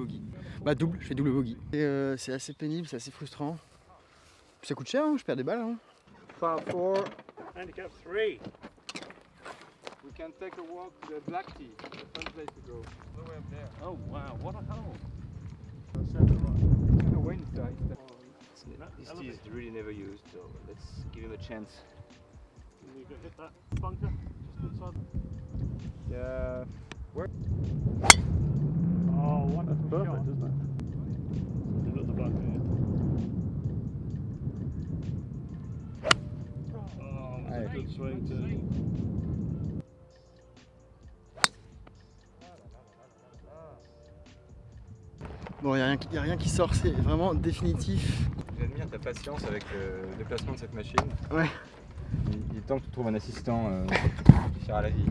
bogey. Bah double, je fais double bogey. C'est assez pénible, c'est assez frustrant. Puis ça coûte cher, hein, je perds des balles. Hein. Par 4. Handicap 3. We can take a walk to the Black Tea. It's a fun place to go. All the way up there. Oh wow, what a hole. It's on the wind side. This tea is really never used, so let's give him a chance. You can hit that bunker just inside. Yeah. Where? Oh, wonderful shot. Isn't it? Look at the bunker here. Oh, that's a good swing too. Bon, il n'y a rien qui sort, c'est vraiment définitif. J'admire ta patience avec le déplacement de cette machine. Ouais. Il est temps que tu trouves un assistant qui fera la vie.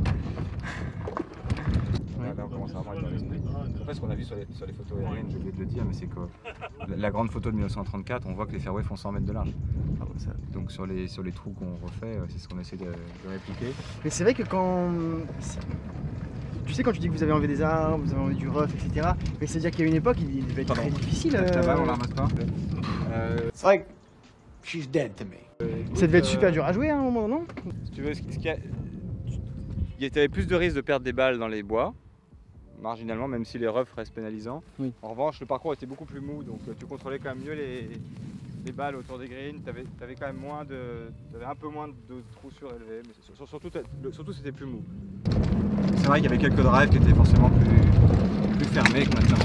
Ouais. Là, on commence à vraiment être dans l'esprit. En fait, ce qu'on a vu sur les photos aériennes, j'ai oublié de le dire, mais c'est que la grande photo de 1934, on voit que les fairways font 100 mètres de large. Donc sur les trous qu'on refait, c'est ce qu'on essaie de répliquer. Mais c'est vrai que quand... Tu sais, quand tu dis que vous avez enlevé des arbres, vous avez enlevé du rough, etc. Mais c'est-à-dire qu'il y a une époque, il devait être très difficile. La balle, on la ramasse pas. It's like she's dead to me. Ça devait être super dur à jouer à un moment, non? Si tu veux, il y avait plus de risque de perdre des balles dans les bois, marginalement, même si les roughs restent pénalisants. Oui. En revanche, le parcours était beaucoup plus mou, donc tu contrôlais quand même mieux les balles autour des greens. Tu avais quand même un peu moins de trous surélevés, mais surtout c'était plus mou. C'est vrai qu'il y avait quelques drives qui étaient forcément plus fermés que maintenant.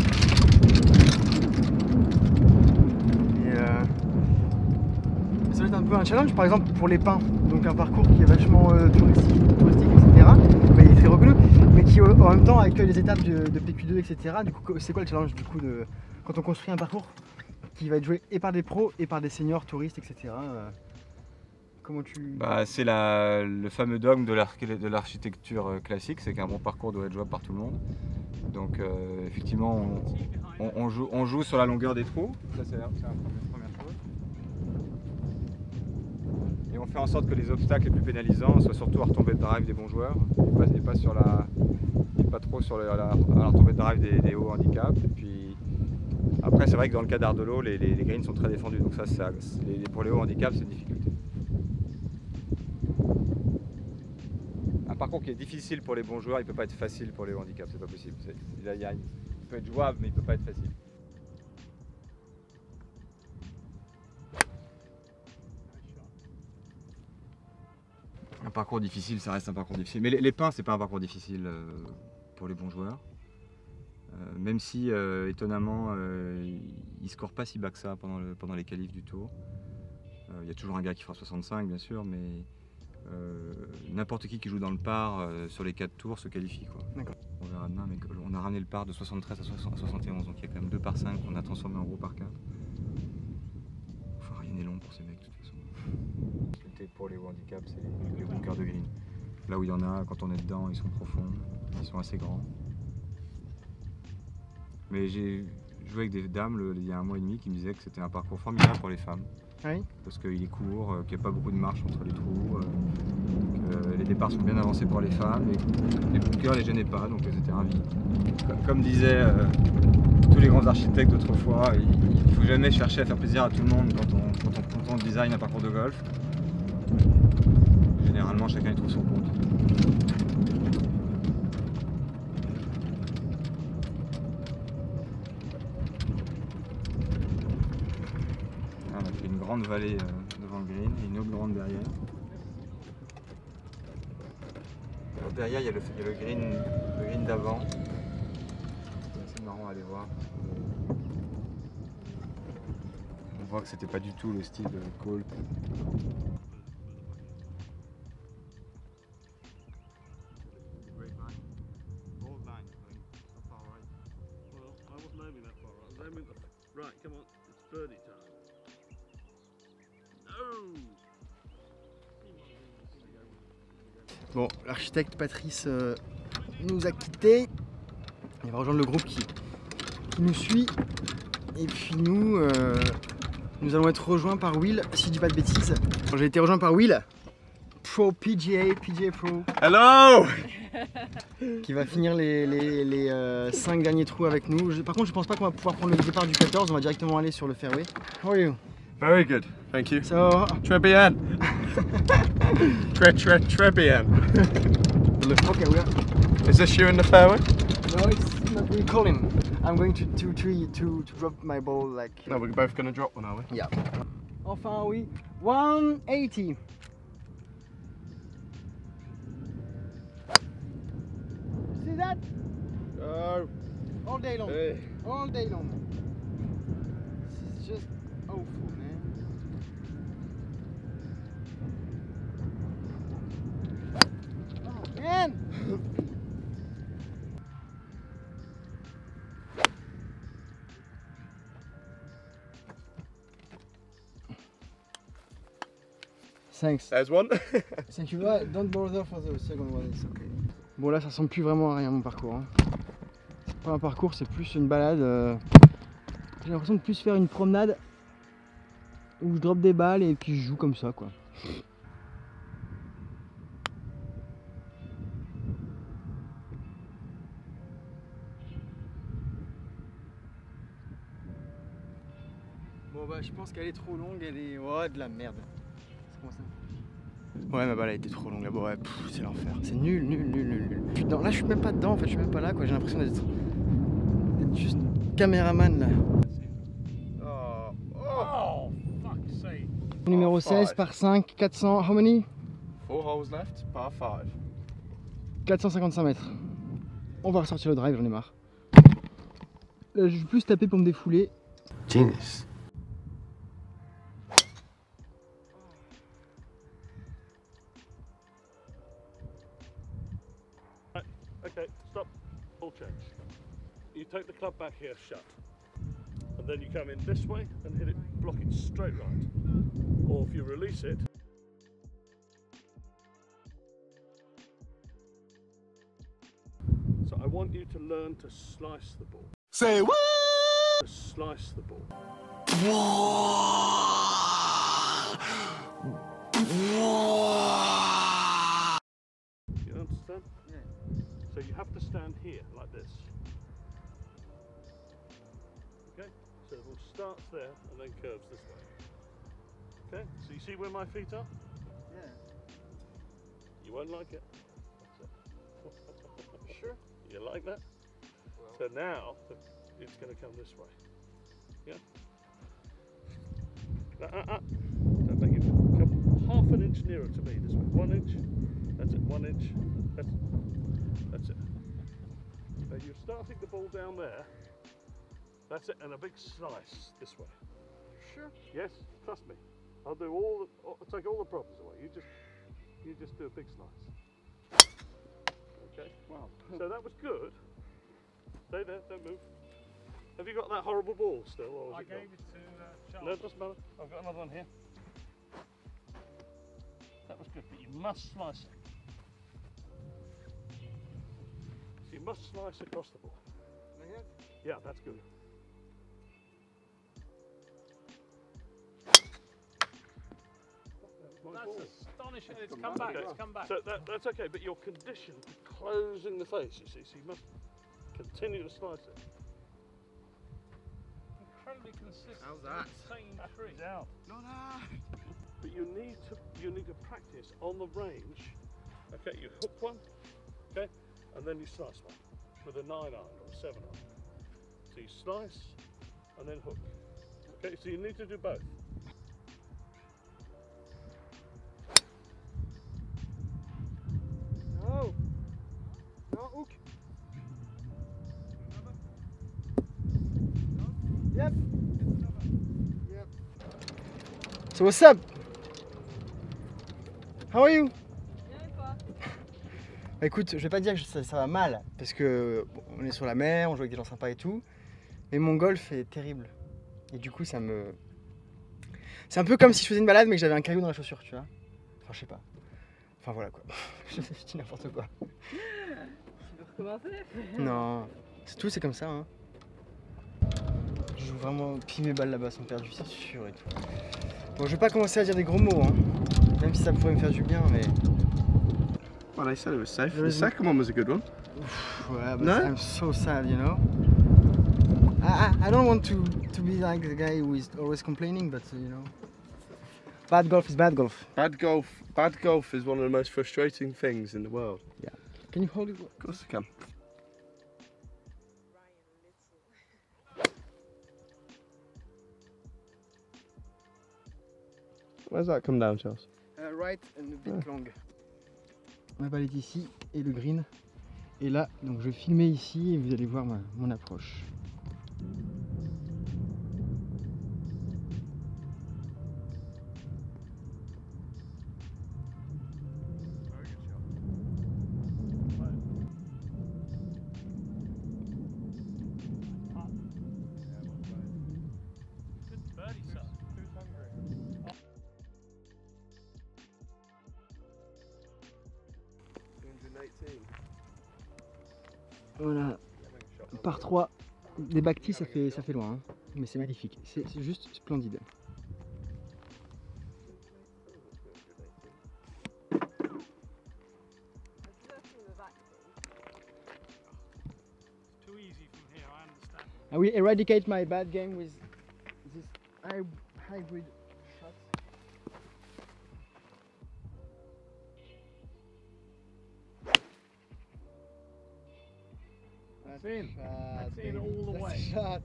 Ça va être un peu un challenge, par exemple pour les pins, donc un parcours qui est vachement touristique, etc. Mais il est très reconnu, mais qui en même temps accueille les étapes de PQ2, etc. Du coup, c'est quoi le challenge du coup quand on construit un parcours qui va être joué et par des pros et par des seniors touristes, etc. Comment tu... C'est le fameux dogme de l'architecture classique, c'est qu'un bon parcours doit être jouable par tout le monde. Donc effectivement, on joue sur la longueur des trous, ça c'est la première chose. Et on fait en sorte que les obstacles les plus pénalisants soient surtout à retombée de drive des bons joueurs, et pas trop sur la retombée de drive des hauts handicaps. Et puis, après c'est vrai que dans le cas d'Ardelo, les greens sont très défendus, donc ça pour les hauts handicaps c'est une difficulté. Un parcours qui est difficile pour les bons joueurs, il ne peut pas être facile pour les hauts handicaps, c'est pas possible. Il peut être jouable, mais il ne peut pas être facile. Un parcours difficile, ça reste un parcours difficile. Mais les pins, c'est pas un parcours difficile pour les bons joueurs. Même si, étonnamment, ils ne scorent pas si bas que ça pendant les qualifs du tour. Il y a toujours un gars qui fera 65, bien sûr, mais n'importe qui joue dans le par sur les 4 tours se qualifie. On verra demain, mais on a ramené le par de 73 à 71, donc il y a quand même 2 par 5 qu'on a transformé en gros par 4. Enfin, rien n'est long pour ces mecs de toute façon. Pour les hauts handicaps, c'est les bunkers de green. Là où il y en a, quand on est dedans, ils sont profonds, ils sont assez grands. Mais j'ai joué avec des dames il y a 1 mois et demi qui me disaient que c'était un parcours formidable pour les femmes. Oui. Parce qu'il est court, qu'il n'y a pas beaucoup de marche entre les trous, que les départs sont bien avancés pour les femmes, et les bunkers ne les gênaient pas, donc elles étaient ravies. Comme disaient tous les grands architectes d'autrefois, il ne faut jamais chercher à faire plaisir à tout le monde quand on design un parcours de golf. Généralement, chacun y trouve son compte. On a fait une grande vallée devant le green et une autre grande derrière. Alors derrière, il y a le green d'avant. C'est assez marrant à aller voir. On voit que c'était pas du tout le style de Kolp. Right, come on, it's birdie time. No! Bon, l'architecte Patrice nous a quittés. Il va rejoindre le groupe qui nous suit. Et puis nous allons être rejoints par Will, si je dis pas de bêtises. J'ai été rejoint par Will pro PGA Pro. Hello! Qui va finir les 5 derniers trous avec nous. Par contre, je pense pas qu'on va pouvoir prendre le départ du 14, on va directement aller sur le fairway. How are you? Very good, thank you. So, Très bien. Très bien. okay, we are. Is this you in the fairway? No, it's not, we call him. I'm going to drop my ball like. No, we're both going to drop one, are we? Yeah. Enfin, oui. 180. See that? Oh. All day long. Hey. All day long. This is just awful, man. Oh, man! Thanks. There's one. Thank you. Don't bother for the second one, it's okay. Bon là ça ressemble plus vraiment à rien mon parcours. Hein. C'est pas un parcours, c'est plus une balade. J'ai l'impression de plus faire une promenade où je drop des balles et puis je joue comme ça quoi. Bon bah je pense qu'elle est trop longue, elle est... Oh de la merde. C'est comment ça? Ouais ma balle a été trop longue là-bas, ouais, c'est l'enfer. C'est nul. Putain, là je suis même pas dedans en fait, je suis même pas là quoi, j'ai l'impression d'être juste caméraman là. Oh, fuck's sake. Numéro 16 par 5, 400, how many? 4 holes left, par 5. 455 mètres. On va ressortir le drive, j'en ai marre. Là je vais plus taper pour me défouler. Genius. Okay, stop. Ball change. You take the club back here shut. And then you come in this way and hit it, block it straight right. Or if you release it. So I want you to learn to slice the ball. Say what? To slice the ball. You understand? Yeah. So you have to stand here like this. Okay? So the ball starts there and then curves this way. Okay? So you see where my feet are? Yeah. You won't like it. That's it. Sure? You like that? So now it's going to come this way. Yeah? Don't make it come half an inch nearer to me this way. 1 inch. That's it. 1 inch. That's it. Now you're starting the ball down there. That's it. And a big slice this way. Sure. Yes, trust me. I'll take all the problems away. You just do a big slice. Okay. Wow. So that was good. Stay there. Don't move. Have you got that horrible ball still, or I is it gave gone? it to Charles. No, it doesn't matter. I've got another one here. That was good, but you must slice it. So you must slice across the ball. Yeah, that's good. My ball. That's astonishing. It's come back. Okay. It's come back. So that's okay, but you're conditioned to closing the face, you see, so you must continue to slice it. Incredibly consistent. How's that? Same tree. He's out. But you need to practice on the range. Okay, you hook one, okay, and then you slice one with a 9 iron or a 7 iron. So you slice and then hook. Okay, so you need to do both. No. No hook. Yep. Yep. So what's up? How are you? Bah écoute, je vais pas dire que ça va mal, parce que bon, on est sur la mer, on joue avec des gens sympas et tout, mais mon golf est terrible. Et du coup ça me... C'est un peu comme si je faisais une balade mais que j'avais un caillou dans la chaussure, tu vois. Enfin je sais pas. Enfin voilà quoi. Je dis n'importe quoi. Tu veux recommencer? Non, c'est tout, c'est comme ça. Hein. Je joue vraiment... Puis mes balles là-bas sont perdues, c'est sûr et tout. Bon, je vais pas commencer à dire des gros mots. Hein. Même si ça pourrait me faire du bien, mais. Well, they said it was safe. There The is- second one was a good one. Ouais, but No? I'm so sad, you know. I don't want to be like the guy who is always complaining, but you know. Bad golf is bad golf. Bad golf is one of the most frustrating things in the world. Can you hold it? Of course I can. Where's that come down, Charles? Right and a bit long. Ma balle est ici et le green est là. Donc je vais filmer ici et vous allez voir mon approche. Good birdie, sir. Who's hungry? 218. Voilà, par 3. Des back-tees ça fait loin, hein. Mais c'est magnifique. C'est juste splendide. Too easy from here, I understand. I will eradicate my bad game with this hybrid shot. That's in. That's in all the way. Shot.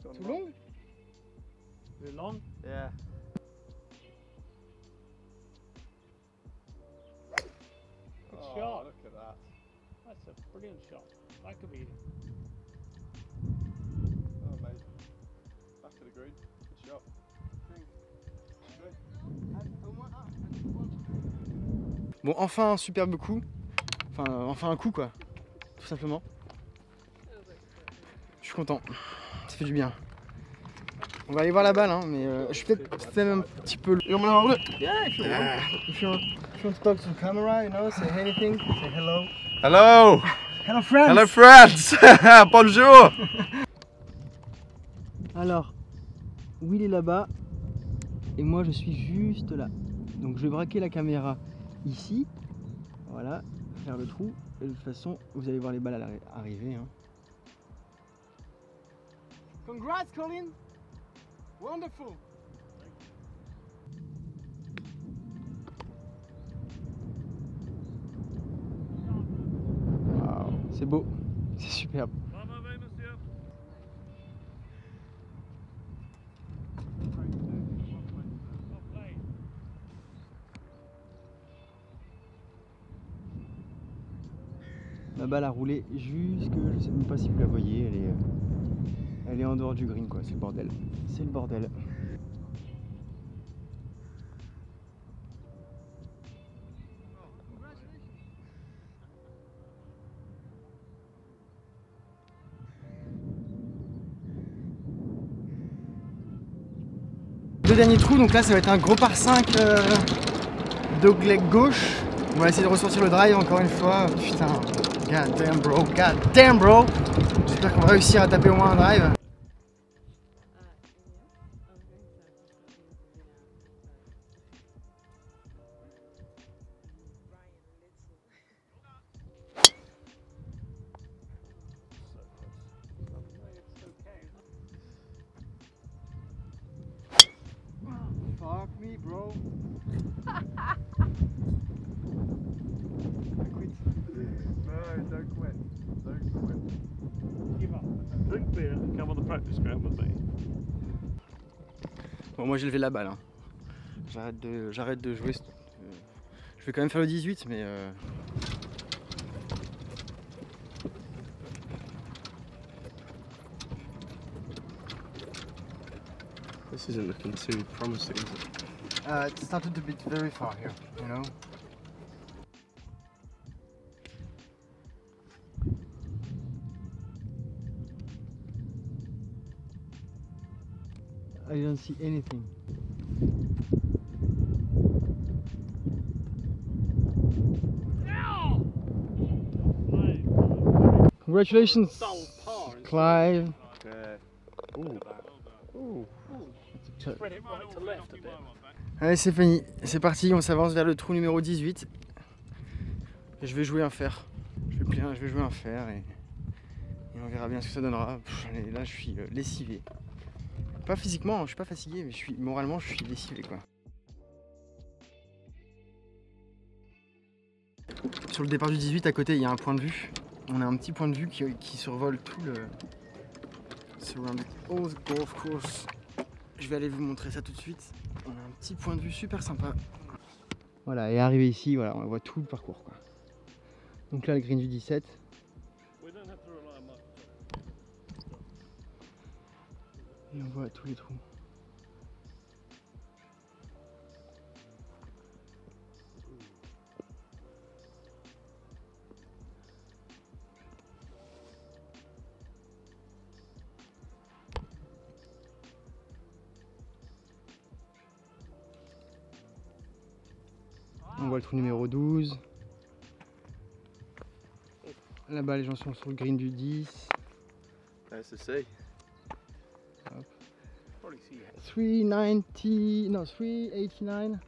It's Too long? Is it long? Yeah. Good Oh, shot. look at that. That's a brilliant shot. That could be. Oh, amazing. Back of the green. Good shot. Bon, enfin un superbe coup. Enfin un coup quoi. Tout simplement. Je suis content. Ça fait du bien. On va aller voir la balle, hein, mais je vais peut-être même un petit peu. You want me to hold it? Yeah, if you want. If you want to talk to the camera, you know, say anything, say hello. Hello! Hello friends. Hello, friends! Bonjour! Alors, Will est là-bas et moi je suis juste là. Donc je vais braquer la caméra ici. Voilà, faire le trou. Et de toute façon, vous allez voir les balles arriver. Hein. Congrats, Colin! Wonderful! Wow, c'est beau, c'est superbe. Well done, monsieur. Well played. La balle a roulé jusque, je sais même pas si vous la voyez, elle est en dehors du green quoi, c'est le bordel. C'est le bordel. Deux derniers trous, donc là ça va être un gros par 5 dogleg gauche. On va essayer de ressortir le drive encore une fois. Putain, god damn bro. J'espère qu'on va réussir à taper au moins un drive. Fuck me bro. I quit. No, don't quit. Don't quit. Give up. Drink beer and come on the practice ground with me. Bon, moi j'ai levé la balle. Hein. J'arrête de jouer. Je vais quand même faire le 18, mais. This isn't looking too promising, is it? It started to be very far here, you know. I don't see anything. Congratulations, Dull par. Clive. Yeah. Ooh. Ooh. Spread it right to left a bit. Allez, c'est fini, c'est parti, on s'avance vers le trou numéro 18. Et je vais jouer un fer. Je vais jouer un fer et on verra bien ce que ça donnera. Allez, là, je suis lessivé. Pas physiquement, je suis pas fatigué, mais moralement, je suis lessivé, quoi. Sur le départ du 18, à côté, il y a un point de vue. On a un petit point de vue qui survole tout le Surrounded Old Golf Course. Je vais aller vous montrer ça tout de suite. On a un petit point de vue super sympa. Voilà, et arrivé ici, voilà, on voit tout le parcours, quoi. Donc là, le green du 17. Et on voit tous les trous. On voit le trou numéro 12. Là-bas, les gens sont sur le green du 10. Nice to see. 389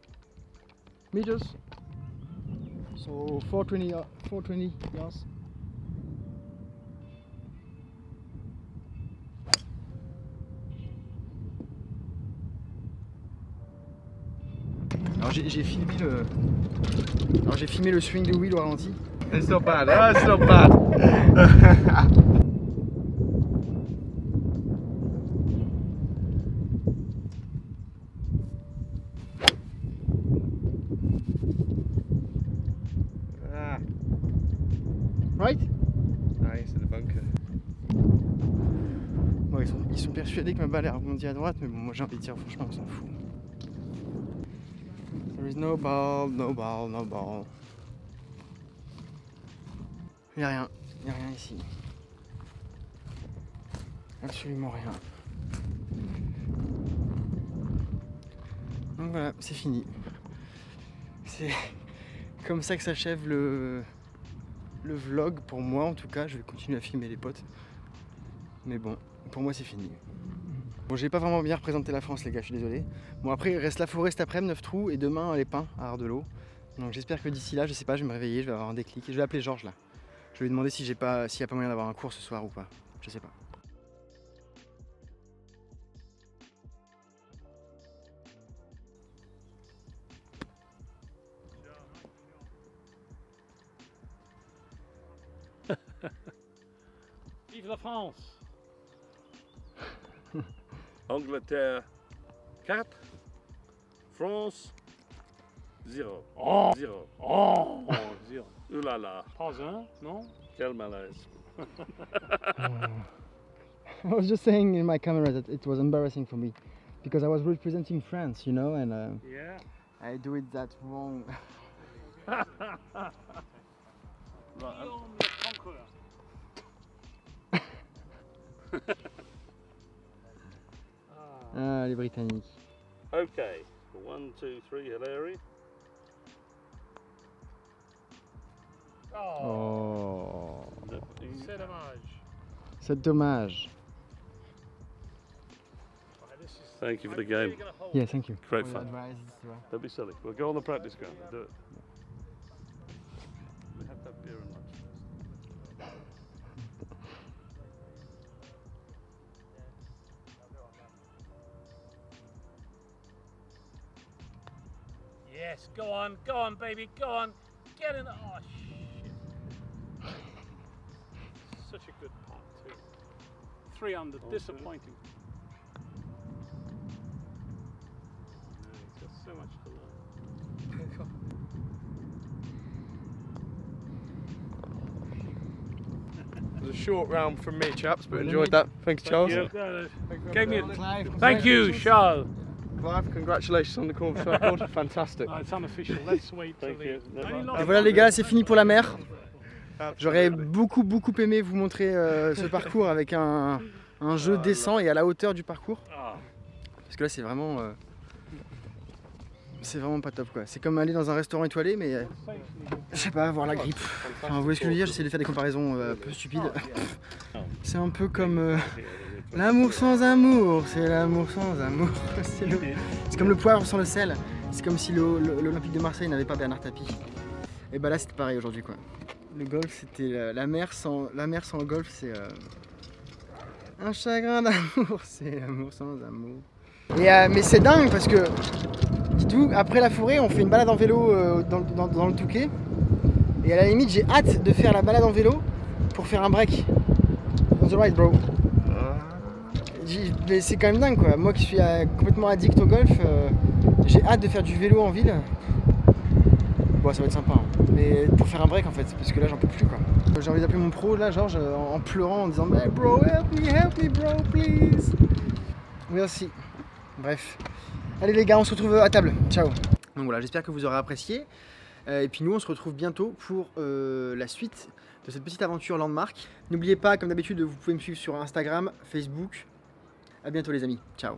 meters. So 420 yards. Alors j'ai filmé le swing de Will au ralenti. It's not bad. Oh, it's not bad. Right? Nice in the bunker. Bon, ils sont persuadés que ma balle est rebondie à droite, mais bon, moi j'ai envie de dire, franchement, on s'en fout. There is no ball, no ball, no ball. Il n'y a rien ici. Absolument rien. Donc voilà, c'est fini. C'est comme ça que s'achève le vlog pour moi en tout cas. Je vais continuer à filmer les potes. Mais bon, pour moi c'est fini. Bon, j'ai pas vraiment bien représenté la France les gars, je suis désolé. Bon après il reste la forêt cet après-midi, 9 trous, et demain les pins à Ardelot. Donc j'espère que d'ici là, je sais pas, je vais me réveiller, je vais avoir un déclic. Et je vais appeler Georges là. Je vais lui demander s'il n'y a pas moyen d'avoir un cours ce soir ou pas. Je sais pas. Vive la France! Angleterre 4, France 0. Oh! 0. Oh! 0. Ouh là là, Pas un, non? quel malaise. I was just saying in my camera that it was embarrassing for me because I was representing France, you know, and Yeah. I do it that wrong. Guillaume le Conqueror. Ah, les Britanniques. Okay, 1, 2, 3, Hilary. Oh, Oh, c'est dommage. c'est dommage. Right, this is, Thank you for the I'm really game. gonna hold Yeah, thank you. Great for your fun. advice, Don't be silly. We'll go on the practice ground and do it. We have to have beer and lunch first. Yes, go on, baby, go on. Get in. Oh, shit. Such a good putt, too. 3 under, disappointing. No, he's got so much to learn. It was a short round from me, chaps, but enjoyed that. Thanks, Charles. you. Gave me Clive, Thank you, Charles. Clive, congratulations on the course record. Fantastic. Oh, it's unofficial. Let's wait till Thank you. the. No, Only Et lost voilà les gars, c'est fini pour la mer. J'aurais Absolutely. beaucoup aimé vous montrer ce parcours avec un jeu décent et à la hauteur du parcours. Ah, Parce que là c'est vraiment pas top quoi. C'est comme aller dans un restaurant étoilé mais je sais pas, avoir la grippe. Enfin, vous voyez ce que je veux dire, j'essaie de faire des comparaisons un peu stupides. C'est un peu comme L'amour sans amour, c'est l'amour sans amour. C'est comme le poivre sans le sel. C'est comme si l'Olympique de Marseille n'avait pas Bernard Tapie. Et bah là c'était pareil aujourd'hui quoi. Le golf c'était la mer sans le golf, c'est un chagrin d'amour, c'est l'amour sans amour. Et mais c'est dingue parce que dites-vous, après la forêt on fait une balade en vélo dans le Touquet. Et à la limite j'ai hâte de faire la balade en vélo pour faire un break. On the ride bro. Mais c'est quand même dingue quoi. Moi qui suis complètement addict au golf, j'ai hâte de faire du vélo en ville. Bon ça va être sympa hein. Mais pour faire un break en fait, parce que là j'en peux plus quoi. J'ai envie d'appeler mon pro là, Georges, en pleurant en disant hey, bro help me bro please. Merci. Bref. Allez les gars, on se retrouve à table. Ciao. Donc voilà, j'espère que vous aurez apprécié. Et puis nous on se retrouve bientôt pour la suite de cette petite aventure Landmark. N'oubliez pas, comme d'habitude, vous pouvez me suivre sur Instagram, Facebook. A bientôt les amis. Ciao.